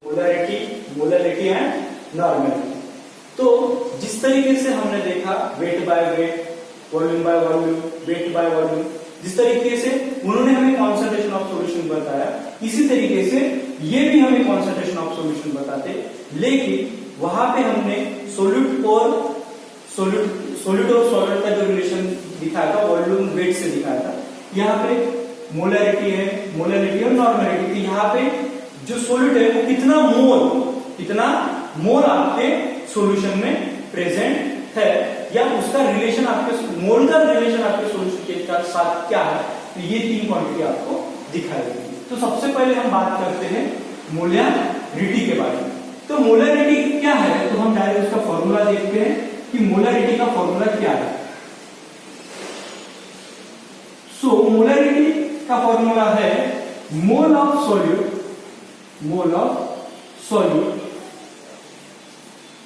Molarity, molarity and normality. तो जिस तरीके से हमने देखा weight by weight, volume by volume, weight by volume, जिस तरीके से उन्होंने हमें कॉन्सेंट्रेशन ऑफ सॉल्यूशन बताया, इसी तरीके से ये भी हमें कॉन्सेंट्रेशन ऑफ सॉल्यूशन बताते, लेकिन वहां पे हमने सोल्यूट और सॉलिड का जो रिलेशन दिखाया था वॉल्यूम वेट से दिखाया था। यहाँ पे मोलरिटी है, मोलरिटी और नॉर्मेलिटी। तो यहाँ पे जो सॉलिड है वो कितना मोल आपके सॉल्यूशन में प्रेजेंट है, या उसका रिलेशन आपके मोल का रिलेशन आपके सॉल्यूशन के साथ क्या है, तो ये तीन क्वांटिटी आपको दिखाई देगी। तो सबसे पहले हम बात करते हैं मोलरिटी के बारे में। तो मोलरिटी क्या है, तो हम डायरेक्ट उसका फॉर्मूला देखते हैं कि मोलरिटी का फॉर्मूला क्या है। सो मोलरिटी का फॉर्मूला है mole of solute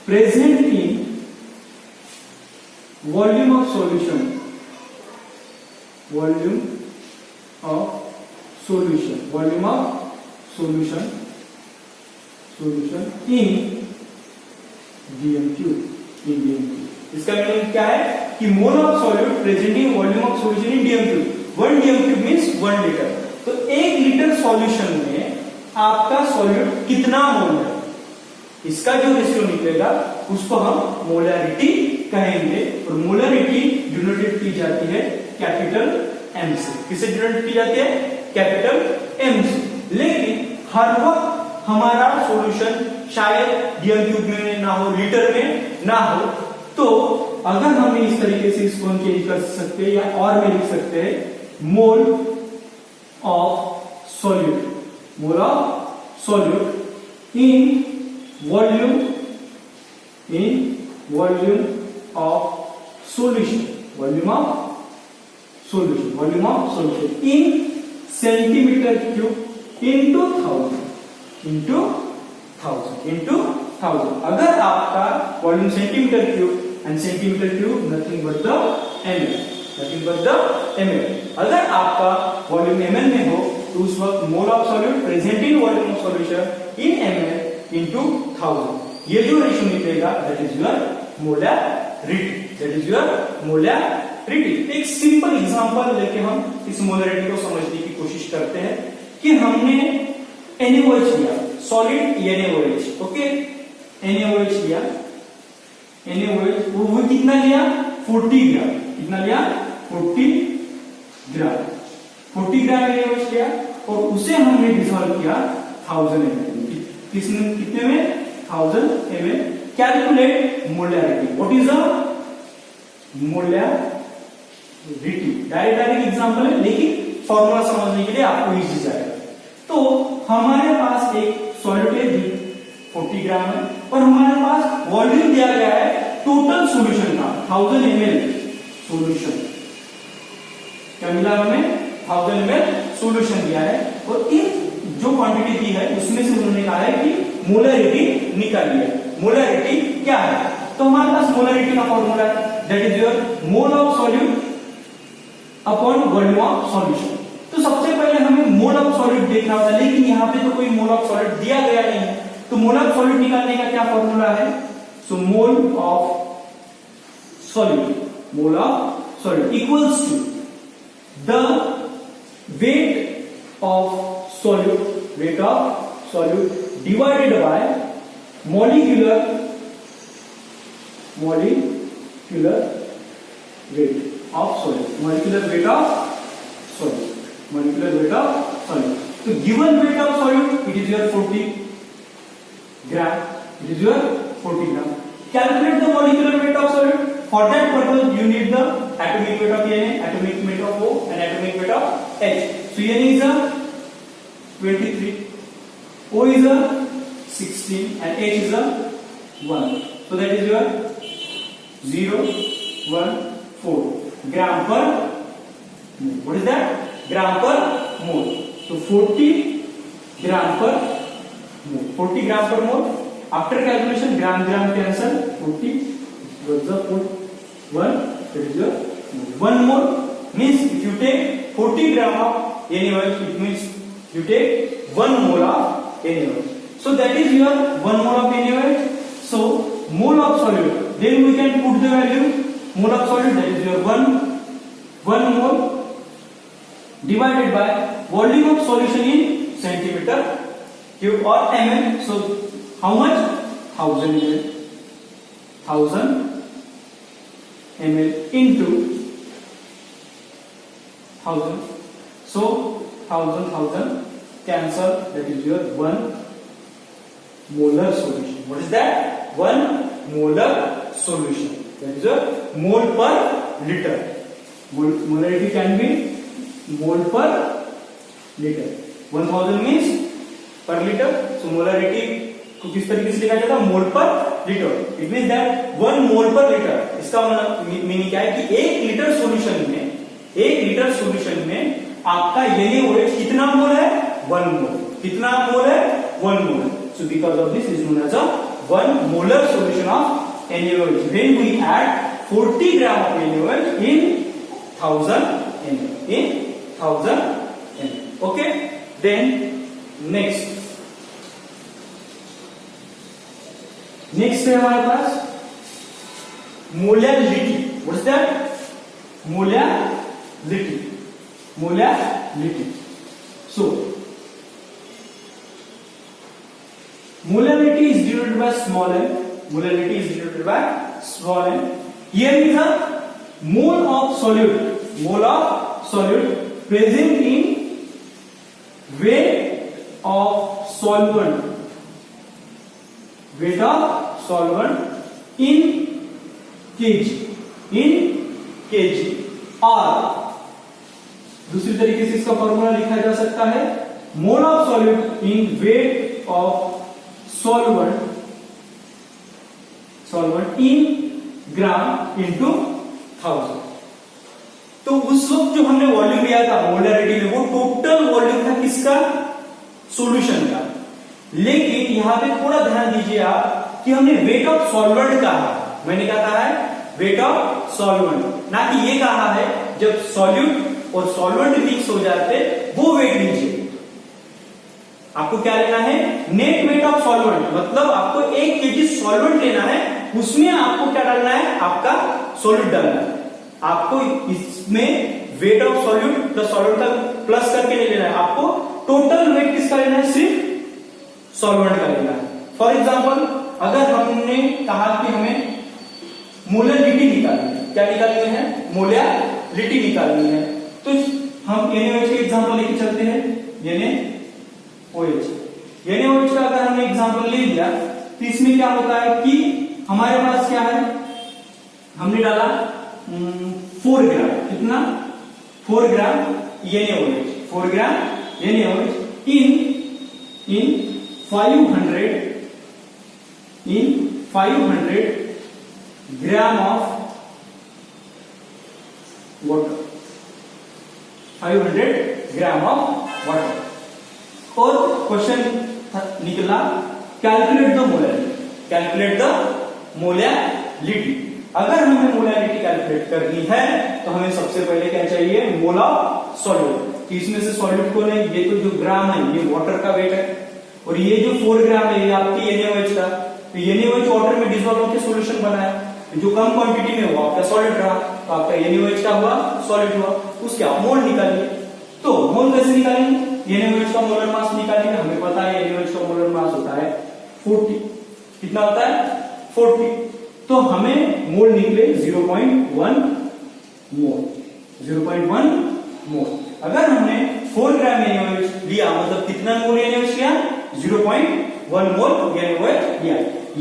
present in volume of solution in डीएम3। इसका मीनिंग क्या है कि mole of solute present in volume of solution in डीएम3। 1 डीएम3 मींस 1 लीटर। तो 1 लीटर सॉल्यूशन में आपका सॉल्यूट कितना मोल है, इसका जो रेशियो निकलेगा उसको हम मोलरिटी कहेंगे। और मोलरिटी डिनोटेड की जाती है कैपिटल एम से। किससे डिनोटेड की जाती है? कैपिटल एम से। लेकिन हर वक्त हमारा सॉल्यूशन शायद डीएम3 में ना हो, लीटर में ना हो, तो अगर हम इस तरीके से इसको हम चेंज कर सकते हैं, या और में लिख सकते हैं मोल of solute in volume of solution in centimetre cube into thousand. अगर आपका volume centimetre cube and centimetre cube nothing but the ml, अगर आपका वॉल्यूम ml में हो तो उस वक्त मोल of solute present in volume of solution in ml into 1000, ये जो रेशियो निकलेगा दैट इज योर मोलरिटी। एक सिंपल एग्जांपल लेके हम इस मोलरिटी को समझने की कोशिश करते हैं कि हमने NaOH लिया, सॉलिड NaOH, ओके, NaOH लिया, NaOH वो कितना लिया? 40 ग्राम। कितना लिया? 40 ग्राम NaOH लिया और उसे हमने डिसॉल्व किया 1000 ml। कितने में? 1000 ml। Calculate molarity. What is the molarity? Direct example है, लेकिन फॉर्मूला समझने के लिए आपको इजी जाएगा। तो हमारे पास एक सॉल्यूट है 40 ग्राम है, और हमारे पास वॉल्यूम दिया गया है टोटल सॉल्यूशन का 1000 ml सॉल्यूशन। क्या मिला हमें? 1000 ml सॉल्यूशन दिया है, और इन जो क्वांटिटी दी है उसमें से उन्होंने कहा है कि मोलरिटी निकालिए। मोलरिटी क्या है? तो हमारे पास मोलरिटी का फॉर्मूला है that is your mole of solute upon volume of solution. तो सबसे पहले हमें मोल ऑफ सॉल्यूट देखना होता है, लेकिन यहाँ पे तो कोई मोल ऑफ सॉल्यूट दिया गया नहीं है, तो मोल ऑफ सॉल्यूट निकालने का क्या फॉर्मूला है? So mole of solute equals to the weight of solute divided by molecular weight of solute. तो given weight of solute it is your 40 gram. Calculate the molecular weight of solute. For that purpose, you need the atomic weight of Na, atomic weight of O, and atomic weight of H. So Na is a 23, O is a 16, and H is a 1. So that is your 0.14 gram per mole. What is that? Gram per mole. So 40 gram per mole. 40 gram per mole. After calculation, gram cancel. 40 was the 1. That is your 1 mole. Means if you take 40 gram of NaOH, it means you take 1 mole of NaOH. So that is your 1 mole of NaOH. So mole of solute, then we can put the value mole of solute, that is your 1 mole divided by volume of solution in centimeter cube or ml. So how much? 1000 ml. 1000 ml into 1000. So 1000 cancel, that is your 1 molar solution. What is that? 1 molar solution. That is your mole per liter. Molarity can be mole per liter. 1000 means per liter. So molarity को किस तरीके से लिखा जाता है? मोल पर litre. It means that 1 मोल पर litre. इसका मीनिंग क्या है कि 1 लीटर सॉल्यूशन में आपका NaOH कितना मोल है? 1 मोल. कितना मोल है? 1 मोल. So because of this is known as a 1 molar solution of NaOH. When we add 40 gram of NaOH in 1000 ml. Okay. Then next है हमारे पास molality. What is that? Molality. So molarity is denoted by small m. Molarity is denoted by small m. Here is a mole of solute present in weight of solvent in kg और दूसरी तरीके से इसका formula लिखा जा सकता है mole of solute in weight of solvent in gram into 1000. तो उस वक्त जो हमने वॉल्यूम लिया था मोलैरिटी में, वो टोटल वॉल्यूम था किसका? सॉल्यूशन का. लेकिन यहां पे थोड़ा ध्यान दीजिए आप कि हमने वेट ऑफ सॉल्वेंट कहा. मैंने क्या कहा है? Weight of solvent. ना कि ये कहा है जब सॉल्यूट और सॉल्वेंट मिक्स हो जाते वो वेट लीजिए. आपको क्या लेना है? Net weight of solvent. मतलब आपको 1 kg सॉल्वेंट लेना है, उसमें आपको क्या डालना है? आपका सॉल्यूट डालना है. आपको इसमें wait of solute plus solvent का प्लस करके नहीं लेना है. आपको टोटल वेट किसका लेना है? सिर्फ सॉल्वेंट का लेना है. फॉर एग्जाम्पल अगर हमने कहा कि हमें मोलैलिटी निकालनी है. क्या निकालनी है? मोलैलिटी निकालनी है. तो हम NaOH के एग्जाम्पल लेके चलते हैं. NaOH का अगर हमने एग्जाम्पल ले लिया तो इसमें क्या होता है कि हमारे पास क्या है? हमने डाला 4 ग्राम. कितना? 4 ग्राम NaOH. 4 gram NaOH in 500 gram of water. 500 gram of water. और क्वेश्चन निकला कैलकुलेट द मोलैलिटी. अगर हमें मोलैलिटी कैलकुलेट करनी है तो हमें सबसे पहले क्या चाहिए? मोल ऑफ सॉल्यूट. इसमें से सॉल्यूट को नहीं, ये तो जो ग्राम है ये वाटर का वेट है, और ये जो 4 ग्राम है ये आपकी NaOH का. तो NaOH वाटर में डिसॉल्व होकर सॉल्यूशन बना है. जो कम क्वांटिटी में वो आपका सॉलिड रहा, तो आपका NaOH का हुआ सॉलिड हुआ. उसके आप मोल निकालिए. तो मोल कैसे निकालेंगे? NaOH का मोलर मास निकालेंगे. हमें पता है NaOH का मोलर मास होता है 40. कितना होता है? 40. तो हमें मोल निकले 0.1 मोल. 0.1 मोल. अगर हमने 4 ग्राम NaOH लिया, मतलब कितना मोल NaOH लिया? 0.1 मोल NaOH लिया.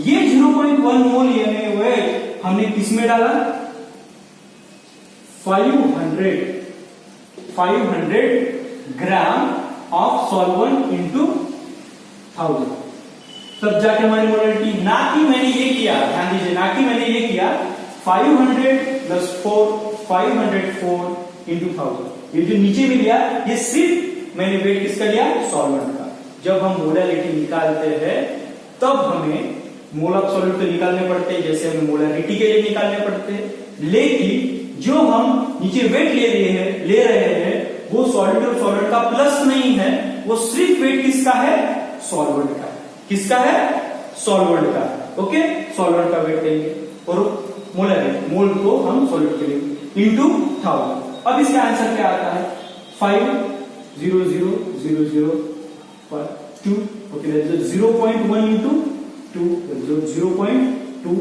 ये 0.1 मोल NaOH हमने किसमें डाला? 500 ग्राम ऑफ सॉल्वेंट इंटू 1000. तब जाके हमारी मोलैलिटी. ना कि मैंने ये किया, ध्यान दीजिए, ना कि मैंने ये किया 500 प्लस 504 इंटू 1000. ये जो नीचे में लिया ये सिर्फ मैंने वेट किसका लिया? सॉल्वेंट का. जब हम मोलैलिटी निकालते हैं तब हमें मोल ऑफ सॉल्यूट तो निकालने पड़ते हैं, जैसे हमें मोलैलिटी के लिए निकालने पड़ते हैं. लेकिन जो हम नीचे वेट ले रहे हैं वो सॉल्यूट और सॉल्वेंट का प्लस नहीं है, वो सिर्फ वेट किसका है? सॉल्वेंट का है. किसका है? सॉल्वेंट का। ओके, सॉल्वेंट का वेट लेंगे और मोलर मोल को हम सॉल्वेंट के लिए इंटू 1000। अब इसका आंसर क्या आता है? 500,002। Okay, that is 0.1 into 2, 0.2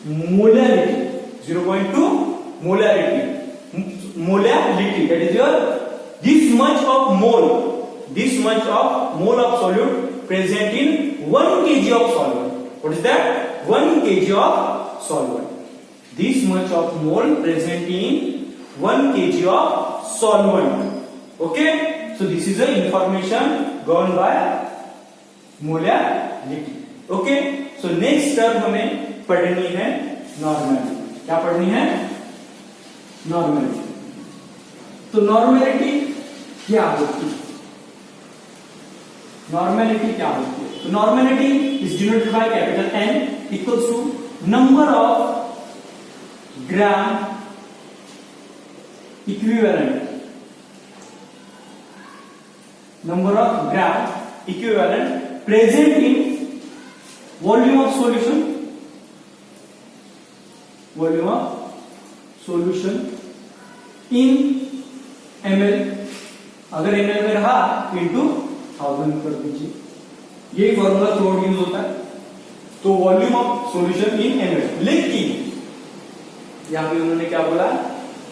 molarity, 0.2 molarity, molality, that is your this much of mole of solute present in 1 kg of solvent. What is that? 1 kg of solvent. This much of mole present in 1 kg of solvent. Okay, so this is the information given by molality. Okay, so next term हमें पढ़नी है normality. क्या पढ़नी है? Normality. तो normality क्या होती है? नॉर्मलिटी क्या होती है? तो normality is denoted by capital N equals to number of gram equivalent, number of gram equivalent present in volume of solution in ml, अगर ml में रहा इंटू 1000 कर दीजिए, यही फॉर्मूला थ्रू आउट यूज होता है। तो volume of solution in ml, लेकिन यहां पे उन्होंने क्या बोला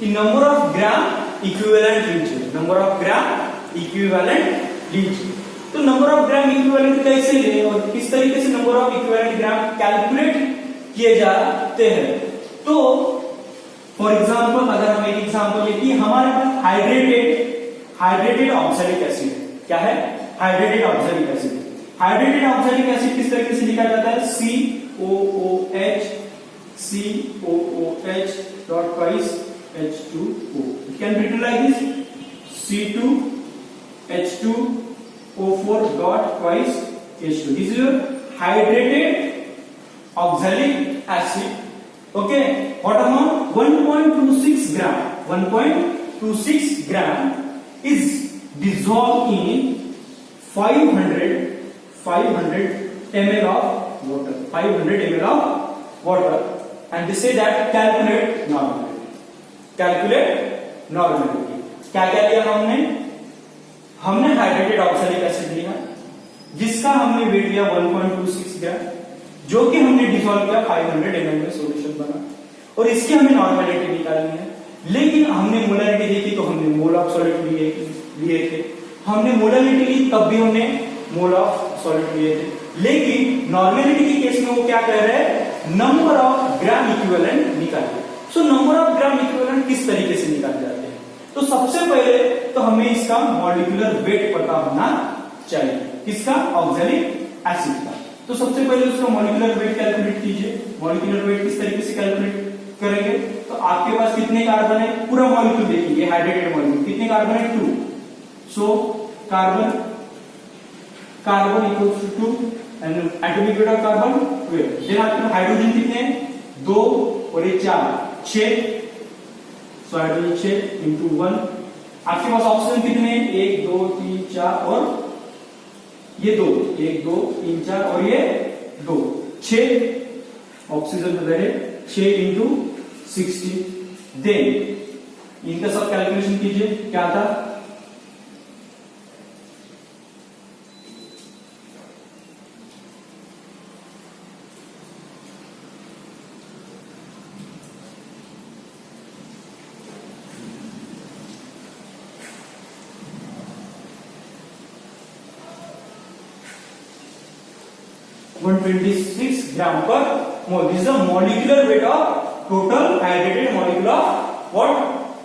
कि नंबर ऑफ ग्राम इक्विवेलेंट लीजिए, नंबर ऑफ ग्राम इक्विवेलेंट लीजिए। तो नंबर ऑफ ग्राम इक्विवेलेंट कैसे लें और किस तरीके से number of equivalent gram calculate किए जाते हैं? तो फॉर एग्जांपल अगर हम एक एग्जांपल लें कि हमारे पास हाइड्रेटेड ऑक्सैलिक एसिड, क्या है? Hydrated oxalic acid. Hydrated oxalic acid किस तरीके से लिखा जाता है? COOH dot twice H2O. It can be written like this: C2H2O4 dot twice H2. This is your hydrated oxalic acid. Okay, what amount? 1.26 gram. 1.26 gram is dissolved in 500 ml of water. 500 ml of water, and they say that calculate normality. Calculate normality. क्या क्या लिया हमने hydrated oxalic acid लिया जिसका हमने wait लिया 1.26 ग्राम, जो कि हमने डिसॉल्व किया 500 ml में सॉल्यूशन बना, और इसकी हमें नॉर्मलिटी निकालनी है। लेकिन हमने मोलारिटी देखी तो हमने मोल ऑफ सॉल्यूट लिए थे, हमने मोलारिटी ली तब भी हमने मोल ऑफ सॉल्यूट लिए थे। लेकिन नॉर्मलिटी के केस में वो क्या कह रहे हैं? नंबर ऑफ ग्राम इक्विवेलेंट निकालिए। So number of gram equivalent किस तरीके से निकाले जाते हैं? तो सबसे पहले तो हमें इसका मॉलिक्यूलर वेट पता होना चाहिए, किसका? ऑक्सैलिक एसिड का। तो सबसे पहले उसका मॉलिक्यूलर वेट कैलकुलेट कीजिए। मॉलिक्यूलर वेट किस तरीके से कैलकुलेट करेंगे? तो आपके पास कितने कार्बन है? पूरा मॉलिक्यूल देखिए, हाइड्रेटेड मॉलिक्यूल, कितने कार्बन है? 2। So carbon equals to 2 and atomic weight of carbon 12। Then आपके पास हाइड्रोजन कितने हैं? 2 और ये 4, 6। So hydrogen 6 into 1। आपके पास ऑक्सीजन कितने हैं? 1 2 3 4 और ये 2, 1 2 3 4 और ये 2, 6 ऑक्सीजन रहे। 6 इंटू 60। देन इनका सब कैलकुलेशन कीजिए, क्या था? (126 gram per mole. This is the molecular weight of total hydrated molecule of what?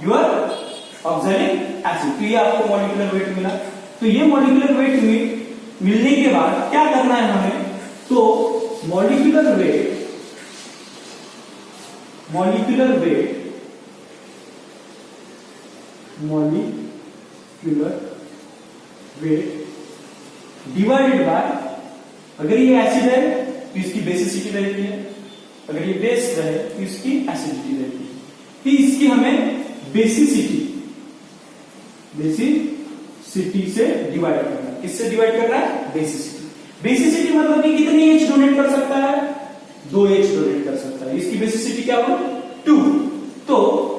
Your oxalic acid. तो ये आपको molecular weight मिला। तो ये molecular weight मिलने के बाद क्या करना है हमें? तो molecular weight डिवाइडेड बाय, अगर ये एसिड है तो इसकी बेसिसिटी रहती है, अगर ये बेस रहे तो इसकी एसिडिटी रहती है। तो इसकी हमें बेसिसिटी से डिवाइड करना है। किससे डिवाइड कर रहा है? बेसिसिटी। बेसिसिटी मतलब कि कितनी H डोनेट कर सकता है, 2H डोनेट कर सकता है। इसकी बेसिसिटी क्या हो, 2। तो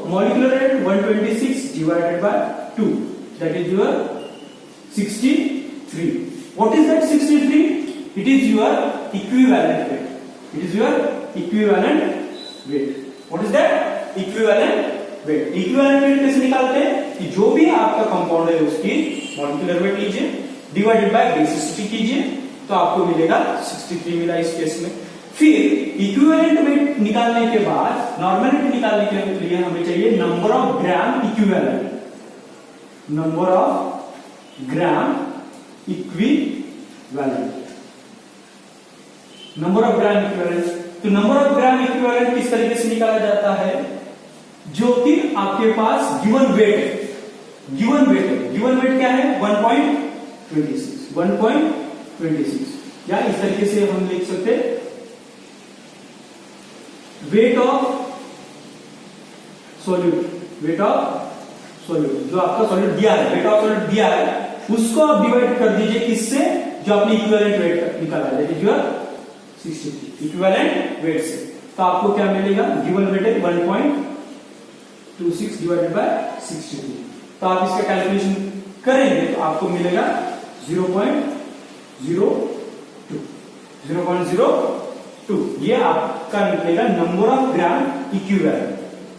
molecular weight 126 divided by 2, that is your 63। What is that 63? It is your equivalent weight. It is your equivalent weight. What is that? Equivalent weight. Equivalent weight कैसे निकालते हैं कि जो भी आपका कंपाउंड है उसकी मॉलिक्यूलर वेट लीजिए, डिवाइडेड बाय बेसिसिटी कीजिए, तो आपको मिलेगा 63 मिला इस केस में। फिर इक्विवेलेंट वेट निकालने के बाद नॉर्मेलिटी निकालने के लिए हमें चाहिए number of gram equivalent. Number of gram equivalent, number of gram equivalent. तो नंबर ऑफ ग्राम इक्विवेलेंट किस तरीके से निकाला जाता है, जो कि आपके पास गिवन वेट है। गिवन वेट है, गिवन वेट क्या है, 1.26 1.26, या इस तरीके से हम लिख सकते हैं wait of solute. Wait of solute, जो आपका सॉल्यूट दिया है, वेट ऑफ सॉल्यूट दिया है, उसको आप डिवाइड कर दीजिए किससे, जो आपने इक्विवेलेंट वेट निकाला है, that is your 63 equivalent weight से। तो आपको क्या मिलेगा, गिवन वेट है 1.26 डिवाइडेड बाय 63। तो आप इसका कैलकुलेशन करेंगे तो आपको मिलेगा 0.02। ये आपका निकलेगा नंबर ऑफ ग्राम इक्विवेलेंट।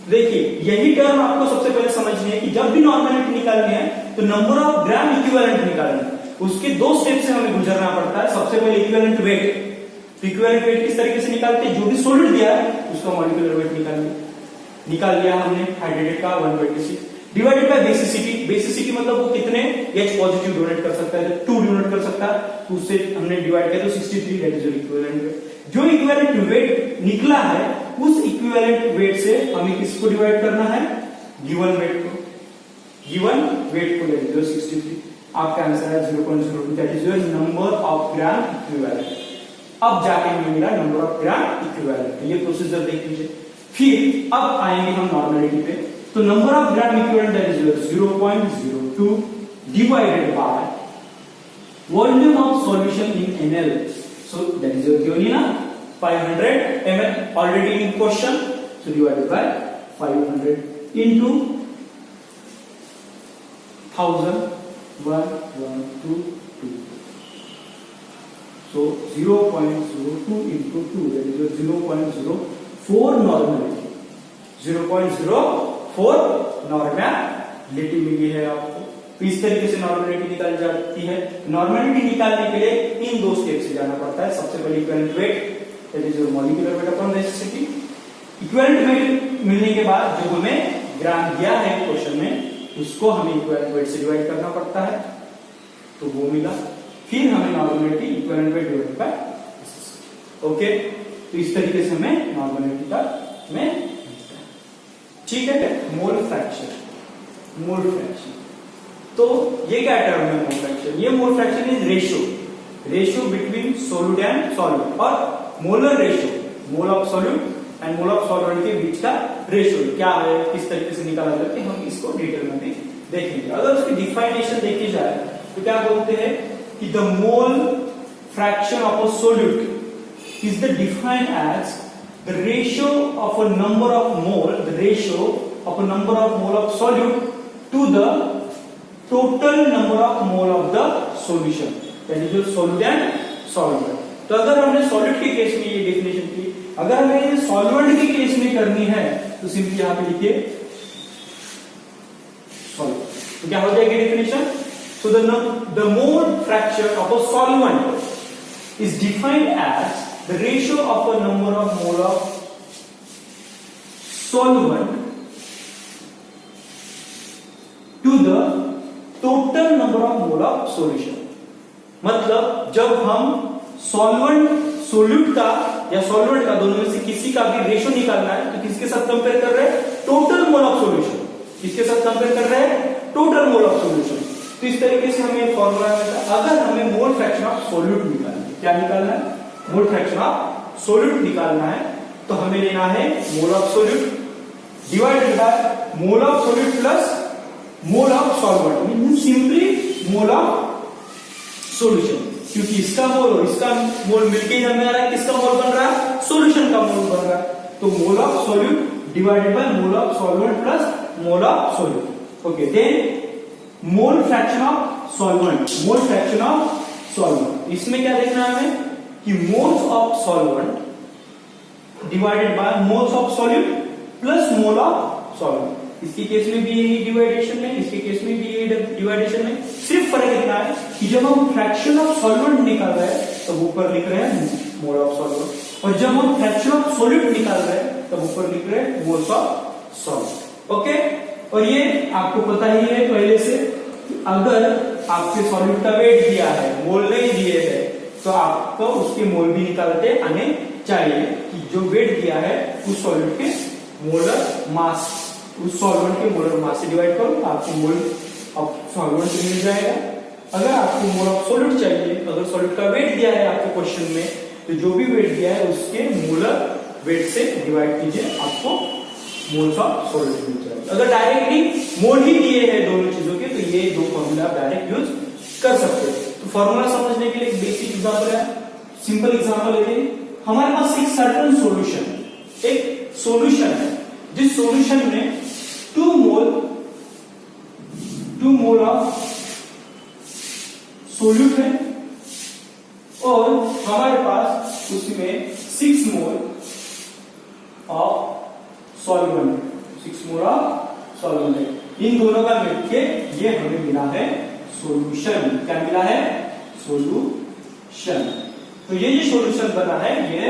देखिए यही टर्म आपको सबसे पहले समझनी है कि जब भी नॉर्मेलिटी निकालनी है तो नंबर ऑफ ग्राम इक्विवेलेंट निकालना है, उसके 2 स्टेप से हमें गुजरना पड़ता है। सबसे पहले इक्विवेलेंट वेट। तो इक्विवेलेंट वेट किस तरीके से निकालते हैं, जो भी सॉलिड दिया है उसका मॉलिक्यूलर वेट निकाल लिया हमने हाइड्रेटेड का 126 डिवाइडेड बाय बेसिसिटी। बेसिसिटी मतलब वो कितने H पॉजिटिव डोनेट कर सकता है, 2 डोनेट कर सकता है, तो उससे हमने डिवाइड किया तो 63, दैट इज इक्विवेलेंट वेट। जो इक्विवेलेंट वेट निकला है उस इक्विवेलेंट वेट से हमें किसको डिवाइड करना है, गिवन वेट को। गिवन वेट को लेंगे 63, आपका आंसर है 0.02, that is your number of gram equivalent. अब जाके हमें मिला नंबर ऑफ ग्राम इक्विवेलेंट। ये प्रोसीजर देख लीजिए। फिर अब आएंगे हम नॉर्मेलिटी पे। तो number of gram equivalent that is your 0.02 divided by volume of solution in ml। So that is your given 500 ml already in question. So divided by 500 into 1000, 1, 1, 2, 2. So 0.02 into 2, that is your 0.04 normality. 0.04 normality मिली है आपको। तो इस तरीके से normality निकाली जाती है। Normality निकालने के लिए इन 2 स्टेप से जाना पड़ता है। सबसे पहले equivalent weight, that is your molecular weight upon basicity. Equivalent weight मिलने के बाद जो हमें ग्राम दिया है क्वेश्चन में, उसको हमें इक्विवेलेंट वेट से डिवाइड करना पड़ता है, तो वो मिला। फिर हमें normality equivalent weight divided by basicity. Okay, तो इस तरीके से हमें नॉर्मेलिटी का में ठीक है। मोल फ्रैक्शन, मोल फ्रैक्शन, तो ये क्या टर्म है मोल फ्रैक्शन? ये mole fraction is ratio between solute and solvent, और molar ratio, mole of solute and mole of solvent के बीच का रेशियो क्या है, किस तरीके से निकाला जाता है, हम इसको डिटेल में भी देखेंगे। अगर उसकी डिफाइनेशन देखी जाए तो क्या बोलते हैं कि the mole fraction of a solute is the defined as the ratio of a number of mole, the ratio of a number of mole of solute to the total number of mole of the solution, that is your solute and solvent। तो अगर हमने solute के case में ये definition की, अगर हमें ये solvent के केस में करनी है तो सिंपली यहां पे लिखिए solute। तो क्या हो जाएगी definition? So the mole fraction of a solvent is defined as the ratio of a number of mole of solvent to the total number of mole of solution। मतलब जब हम सॉल्वेंट सोल्यूट का या solvent का, दोनों में से किसी का भी रेशियो निकालना है तो किसके साथ कंपेयर कर रहे हैं, टोटल मोल ऑफ सॉल्यूशन। किसके साथ कंपेयर कर रहे हैं, टोटल मोल ऑफ सॉल्यूशन। तो इस तरीके से हमें फॉर्मूला मिलता है। अगर हमें मोल फ्रैक्शन ऑफ सोल्यूट निकालना है, क्या निकालना है, मोल फ्रैक्शन ऑफ सोल्यूट निकालना है, तो हमें लेना है mole of solute divided by mole of solute plus mole of solvent, means simply mole of solution. क्योंकि इसका मोल और इसका मोल मिलके ही हमें आ रहा है किसका मोल बन रहा है, सॉल्यूशन का मोल बन रहा है। तो mole of solute divided by mole of solvent plus mole of solute. Okay, then mole fraction of solvent, mole fraction of solvent. इसमें क्या देखना है हमें कि moles of solvent divided by moles of solute plus mole of solvent. इसके case में भी यही डिवाइडेशन में, इसके केस में भी यही डिवाइडेशन में। सिर्फ फर्क इतना है कि जब हम फ्रैक्शन ऑफ सॉल्वेंट निकाल रहे हैं तब ऊपर लिख रहे हैं मोल ऑफ सॉल्वेंट, और जब हम फ्रैक्शन ऑफ सॉल्यूट निकाल रहे हैं तब ऊपर लिख रहे हैं मोल्स ऑफ सॉल्वेंट। ओके, और ये आपको पता ही है पहले से, अगर आपके सॉल्यूट का वेट दिया है, मोल नहीं दिए है, तो आपको उसके मोल भी निकालते आने चाहिए कि जो वेट दिया है उस सॉल्यूट के मोलर मास, उस सॉल्वेंट के मोलर मास से डिवाइड करो तो आपको मोल ऑफ सॉल्वेंट मिल जाएगा। अगर आपको मोल ऑफ सॉल्यूट चाहिए, अगर सॉल्यूट का वेट दिया है आपके क्वेश्चन में, तो जो भी वेट दिया है उसके मोलर वेट से डिवाइड कीजिए, आपको मोल्स ऑफ सॉल्यूट मिल जाएगा। अगर डायरेक्टली मोल ही दिए हैं दोनों चीजों के, तो ये दो फॉर्मूला आप डायरेक्ट यूज कर सकते हैं। तो फॉर्मूला समझने के लिए एक बेसिक एग्जांपल है, सिंपल एग्जांपल लेते हैं। हमारे पास एक सर्टेन सॉल्यूशन, एक सॉल्यूशन है जिस सॉल्यूशन में 2 मोल ऑफ सॉल्यूट है और हमारे पास उसमें 6 मोल of solvent, 6 mole of solvent है। इन दोनों का मिलके ये हमें मिला है सॉल्यूशन। क्या मिला है, सॉल्यूशन। तो ये जो सॉल्यूशन बना है ये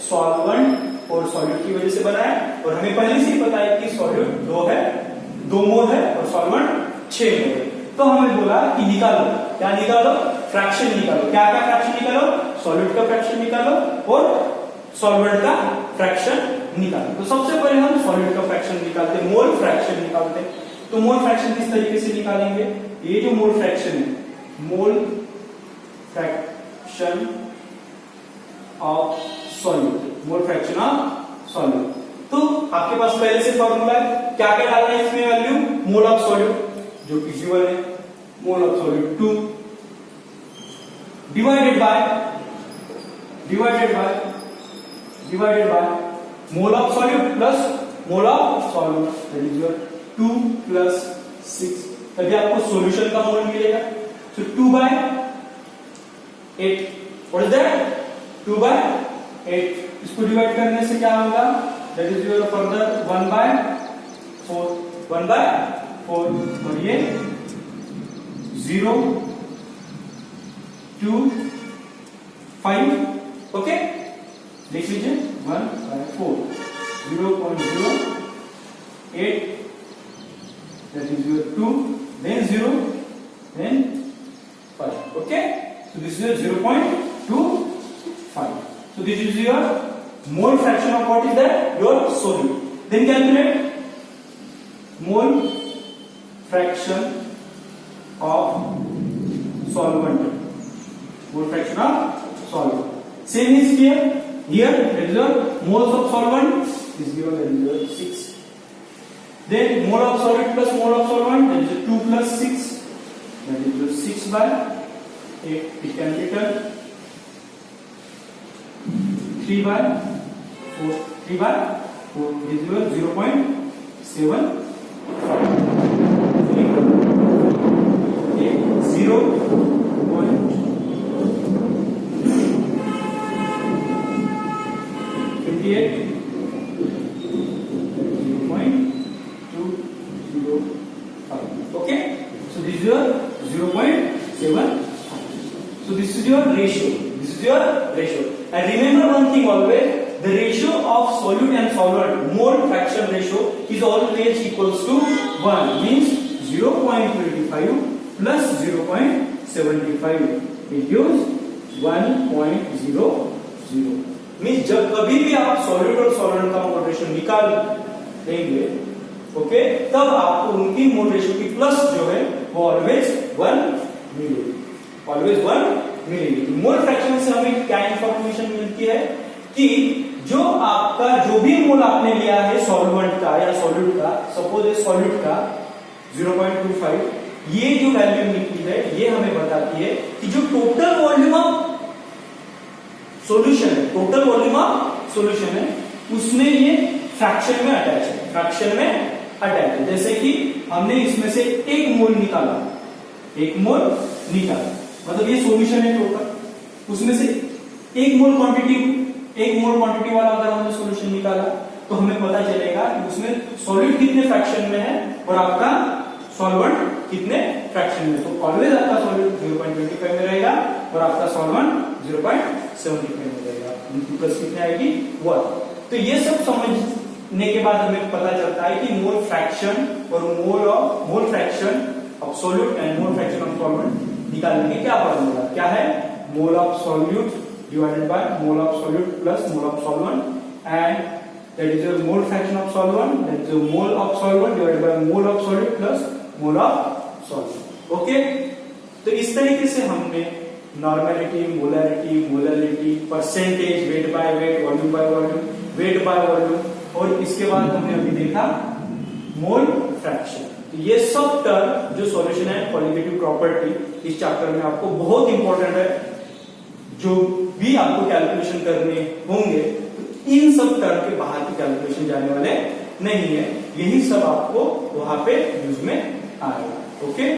सॉल्वेंट और सॉल्यूट की वजह से बना है, और हमें पहले से ही पता है कि सॉल्यूट 2 मोल है और सॉल्वेंट 6 मोल है। तो हमें बोला कि निकालो, क्या निकालो, फ्रैक्शन निकालो। क्या क्या फ्रैक्शन निकालो, सॉल्यूट का फ्रैक्शन निकालो और सॉल्वेंट का फ्रैक्शन निकालो। तो सबसे पहले हम सॉल्यूट का फ्रैक्शन निकालते हैं, मोल फ्रैक्शन निकालते हैं। तो मोल फ्रैक्शन किस तरीके से निकालेंगे, ये जो मोल फ्रैक्शन है, mole fraction of solute, mole fraction of solute. तो आपके पास पहले से फॉर्मूला है, क्या क्या डालना है इसमें वैल्यू, मोल ऑफ सॉल्यूट जो कि गिवन है, mole of solute 2 divided by mole of solute plus mole of solvent, that is your 2 plus 6, तभी आपको सॉल्यूशन का मोल मिलेगा। सो 2 by 8, what is that, 2 by 8। इसको डिवाइड करने से क्या होगा, that is your further 1 by 4, 1 by 4, और ये 0 2 5। ओके, देख लीजिए 1 by 4, 0.08, that is your 2, then 0, then 5. Okay, so this is your 0.25. So this is your mole fraction of what is that, your solute. Then calculate mole fraction of solvent, mole fraction of solvent. Same is here, that is your moles of solvent is given, that is your 6. Then mole of solid plus mole of solvent, that is your 2 plus 6, that is your 6 by 8. We can return 3 by 4, 3 by 4 is your 0.75. Okay, 0.58. Okay, so this is your 0.75. So this is your ratio. This is your ratio. And remember one thing always: the ratio of solute and solvent, mole fraction ratio, is always equals to 1. Means 0.25 plus 0.75 it gives 1.00. Means जब कभी भी आप solute और solvent का mole ratio निकाल देंगे, okay, तब आपको उनकी मोल रेशियो की प्लस जो है वो ऑलवेज 1 मिलेगी, ऑलवेज 1 मिलेगी। मोल फ्रैक्शन से हमें क्या इंफॉर्मेशन मिलती है कि जो आपका जो भी मोल आपने लिया है सॉल्वेंट का या सॉल्यूट का, सपोज सॉल्यूट का 0.25, ये जो वैल्यू निकली है ये हमें बताती है कि जो टोटल वॉल्यूम ऑफ सॉल्यूशन है, टोटल वॉल्यूम ऑफ सॉल्यूशन है, उसमें ये फ्रैक्शन में अटैच है, फ्रैक्शन में अटैच है। जैसे कि हमने इसमें से 1 मोल निकाला, 1 मोल निकाला, मतलब ये सॉल्यूशन है टोटल, उसमें से 1 मोल क्वांटिटी वाला अगर हमने सॉल्यूशन निकाला तो हमें पता चलेगा कि उसमें सॉलिड कितने फ्रैक्शन में है और आपका सॉल्वेंट कितने फ्रैक्शन में। तो ऑलवेज आपका सॉलिड 0.25 में रहेगा और आपका सॉल्वेंट 0.75 में रहेगा। इनकी प्लस कितने आएगी 1। तो ये सब समझने के बाद हमें पता चलता है कि मोल फ्रैक्शन और मोल fraction of solute and mole fraction of solvent निकालने के क्या फॉर्मूला क्या है, mole of solute divided by mole of solute plus mole of solvent, and that is a mole fraction of solvent, that is a mole of solvent divided by mole of solute plus mole of solvent. Okay, तो इस तरीके से हमने normality, molarity, molality, percentage, weight by weight, volume by volume, weight by volume और इसके बाद हमने अभी देखा मोल फ्रैक्शन। तो ये सब टर्म जो सॉल्यूशन है क्वालिटेटिव प्रॉपर्टी इस चैप्टर में आपको बहुत इंपॉर्टेंट है। जो भी आपको कैलकुलेशन करने होंगे तो इन सब टर्म के बाहर की कैलकुलेशन जाने वाले नहीं है, यही सब आपको वहां पे यूज में आएगा। ओके।